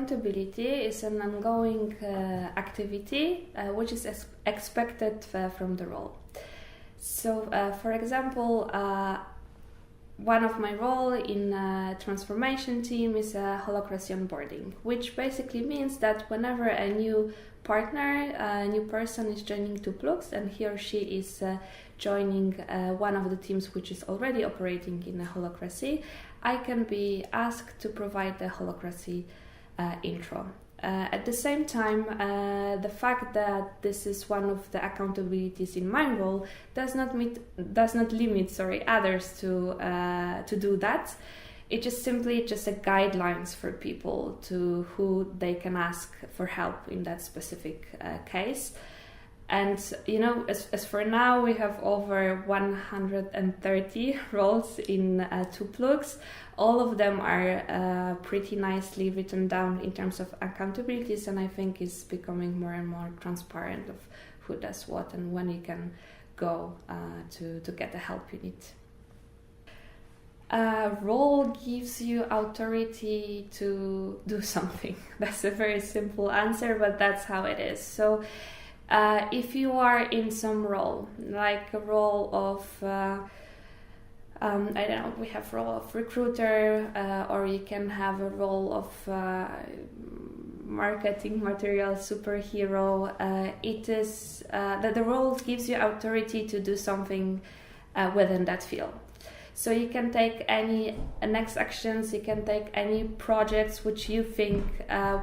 accountability is an ongoing activity which is expected from the role. So, for example, one of my role in a transformation team is a Holacracy onboarding, which basically means that whenever a new partner, a new person is joining Tuplux and he or she is joining one of the teams which is already operating in a Holacracy, I can be asked to provide the Holacracy intro. At the same time, the fact that this is one of the accountabilities in my role does not limit others to do that. It just simply a guidelines for people to who they can ask for help in that specific case. And as for now, we have over 130 roles in Tuplux. All of them are pretty nicely written down in terms of accountabilities, and I think it's becoming more and more transparent of who does what and when you can go to get the help you need. A role gives you authority to do something. That's a very simple answer, but that's how it is. So if you are in some role, like a role of we have role of recruiter, or you can have a role of marketing material superhero. It is that the role gives you authority to do something within that field. So you can take any next actions, you can take any projects which you think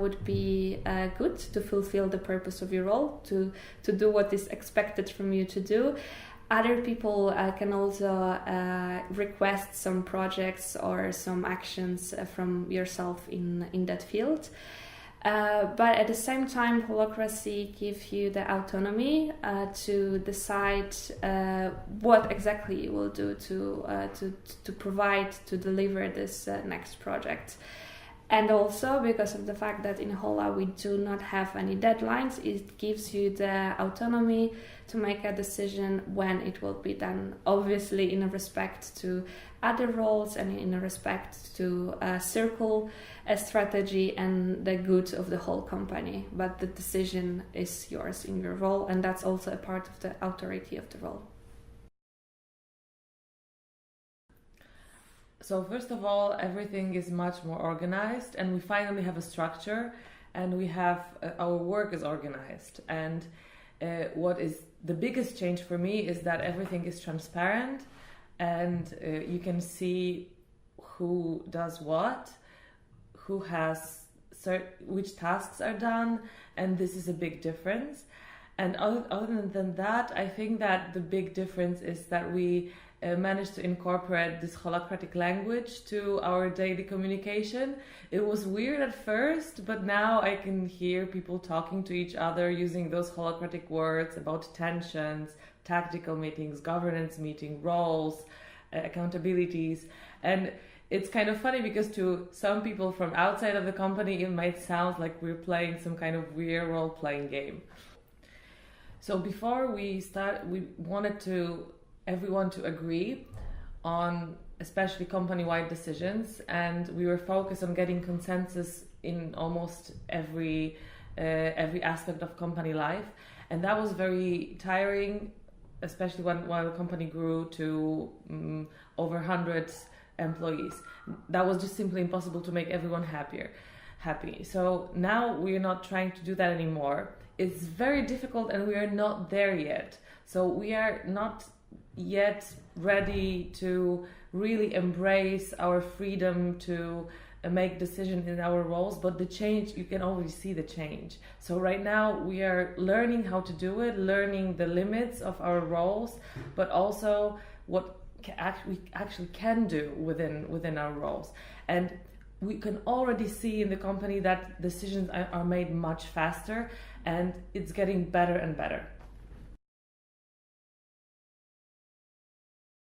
would be good to fulfill the purpose of your role, to do what is expected from you to do. Other people can also request some projects or some actions from yourself in that field. But at the same time, Holacracy gives you the autonomy to decide what exactly you will do to provide, to deliver this next project. And also, because of the fact that in Hola we do not have any deadlines, it gives you the autonomy to make a decision when it will be done, obviously in a respect to other roles and in a respect to circle a strategy and the good of the whole company. But the decision is yours in your role, and that's also a part of the authority of the role. So first of all, everything is much more organized, and we finally have a structure, and we have our work is organized. And what is the biggest change for me is that everything is transparent, and you can see who does what, who has which tasks are done, and this is a big difference. And other than that, I think that the big difference is that we managed to incorporate this holacratic language to our daily communication. It was weird at first, but now I can hear people talking to each other using those holacratic words about tensions, tactical meetings, governance meeting, roles, accountabilities. And it's kind of funny because to some people from outside of the company, it might sound like we're playing some kind of weird role-playing game. So before we start, we wanted everyone to agree on especially company-wide decisions, and we were focused on getting consensus in almost every aspect of company life, and that was very tiring, especially while the company grew to over 100 employees. That was just simply impossible to make everyone happy. So now we are not trying to do that anymore. It's very difficult, and we are not there yet. So we are not yet ready to really embrace our freedom to make decisions in our roles, but the change, you can already see the change. So right now we are learning how to do it, learning the limits of our roles, but also what we actually can do within our roles. And we can already see in the company that decisions are made much faster, and it's getting better and better.